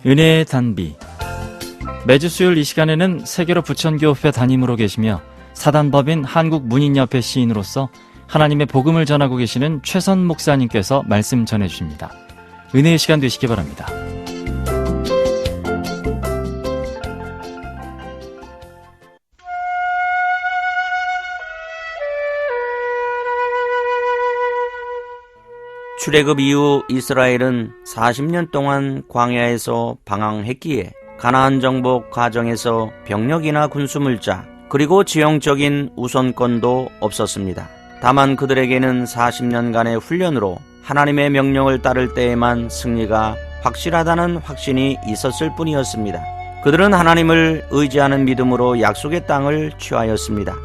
은혜의 단비. 매주 수요일 이 시간에는 세계로 부천교회 담임으로 계시며 사단법인 한국문인협회 시인으로서 하나님의 복음을 전하고 계시는 최선 목사님께서 말씀 전해주십니다. 은혜의 시간 되시기 바랍니다. 출애굽 이후 이스라엘은 40년 동안 광야에서 방황했기에 가나안 정복 과정에서 병력이나 군수물자 그리고 지형적인 우선권도 없었습니다. 다만 그들에게는 40년간의 훈련으로 하나님의 명령을 따를 때에만 승리가 확실하다는 확신이 있었을 뿐이었습니다. 그들은 하나님을 의지하는 믿음으로 약속의 땅을 취하였습니다.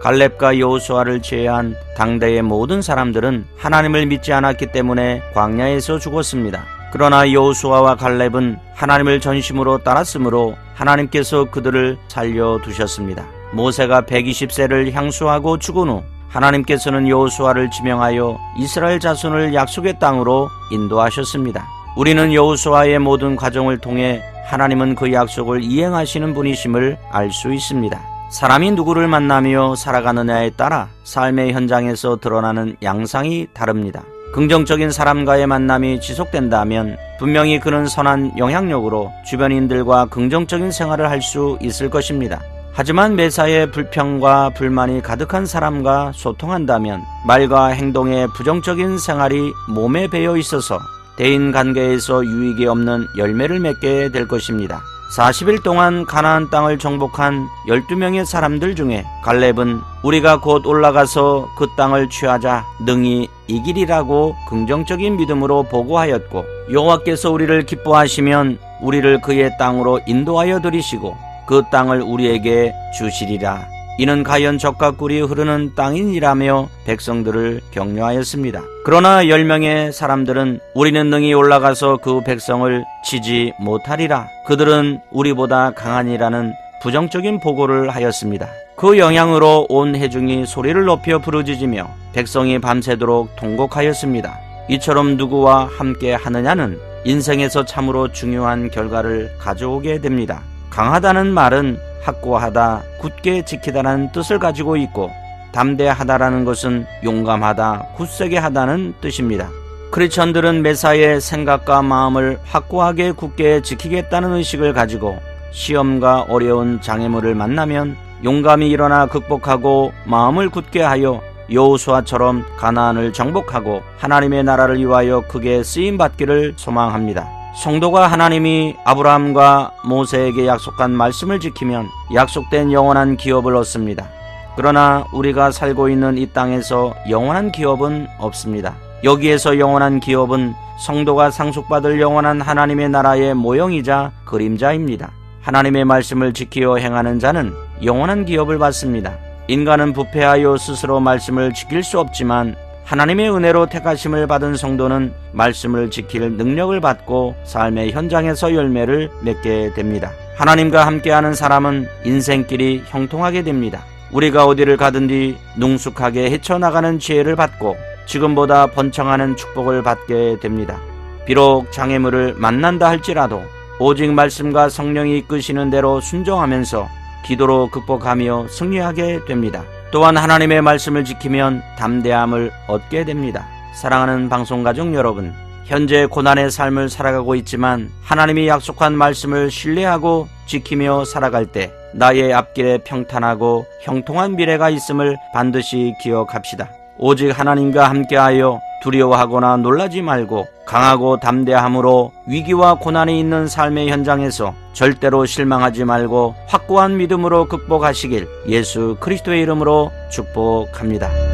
갈렙과 여호수아를 제외한 당대의 모든 사람들은 하나님을 믿지 않았기 때문에 광야에서 죽었습니다. 그러나 여호수아와 갈렙은 하나님을 전심으로 따랐으므로 하나님께서 그들을 살려두셨습니다. 모세가 120세를 향수하고 죽은 후 하나님께서는 여호수아를 지명하여 이스라엘 자손을 약속의 땅으로 인도하셨습니다. 우리는 여호수아의 모든 과정을 통해 하나님은 그 약속을 이행하시는 분이심을 알 수 있습니다. 사람이 누구를 만나며 살아가느냐에 따라 삶의 현장에서 드러나는 양상이 다릅니다. 긍정적인 사람과의 만남이 지속된다면 분명히 그는 선한 영향력으로 주변인들과 긍정적인 생활을 할 수 있을 것입니다. 하지만 매사에 불평과 불만이 가득한 사람과 소통한다면 말과 행동에 부정적인 생활이 몸에 배어 있어서 대인관계에서 유익이 없는 열매를 맺게 될 것입니다. 40일 동안 가나안 땅을 정복한 12명의 사람들 중에 갈렙은 우리가 곧 올라가서 그 땅을 취하자 능히 이기리라고 긍정적인 믿음으로 보고하였고, 여호와께서 우리를 기뻐하시면 우리를 그의 땅으로 인도하여 들이시고 그 땅을 우리에게 주시리라. 이는 가연 젖과 꿀이 흐르는 땅이니라며 백성들을 격려하였습니다. 그러나 10명의 사람들은 우리는 능히 올라가서 그 백성을 치지 못하리라. 그들은 우리보다 강하니라는 부정적인 보고를 하였습니다. 그 영향으로 온 회중이 소리를 높여 부르짖으며 백성이 밤새도록 통곡하였습니다. 이처럼 누구와 함께 하느냐는 인생에서 참으로 중요한 결과를 가져오게 됩니다. 강하다는 말은 확고하다, 굳게 지키다라는 뜻을 가지고 있고, 담대하다라는 것은 용감하다, 굳세게 하다는 뜻입니다. 크리스천들은 매사에 생각과 마음을 확고하게 굳게 지키겠다는 의식을 가지고 시험과 어려운 장애물을 만나면 용감히 일어나 극복하고 마음을 굳게 하여 여호수아처럼 가나안을 정복하고 하나님의 나라를 위하여 크게 쓰임받기를 소망합니다. 성도가 하나님이 아브라함과 모세에게 약속한 말씀을 지키면 약속된 영원한 기업을 얻습니다. 그러나 우리가 살고 있는 이 땅에서 영원한 기업은 없습니다. 여기에서 영원한 기업은 성도가 상속받을 영원한 하나님의 나라의 모형이자 그림자입니다. 하나님의 말씀을 지키어 행하는 자는 영원한 기업을 받습니다. 인간은 부패하여 스스로 말씀을 지킬 수 없지만 하나님의 은혜로 택하심을 받은 성도는 말씀을 지킬 능력을 받고 삶의 현장에서 열매를 맺게 됩니다. 하나님과 함께하는 사람은 인생길이 형통하게 됩니다. 우리가 어디를 가든지 능숙하게 헤쳐나가는 지혜를 받고 지금보다 번창하는 축복을 받게 됩니다. 비록 장애물을 만난다 할지라도 오직 말씀과 성령이 이끄시는 대로 순종하면서 기도로 극복하며 승리하게 됩니다. 또한 하나님의 말씀을 지키면 담대함을 얻게 됩니다. 사랑하는 방송가족 여러분, 현재 고난의 삶을 살아가고 있지만 하나님이 약속한 말씀을 신뢰하고 지키며 살아갈 때 나의 앞길에 평탄하고 형통한 미래가 있음을 반드시 기억합시다. 오직 하나님과 함께하여 두려워하거나 놀라지 말고 강하고 담대함으로 위기와 고난이 있는 삶의 현장에서 절대로 실망하지 말고 확고한 믿음으로 극복하시길 예수 그리스도의 이름으로 축복합니다.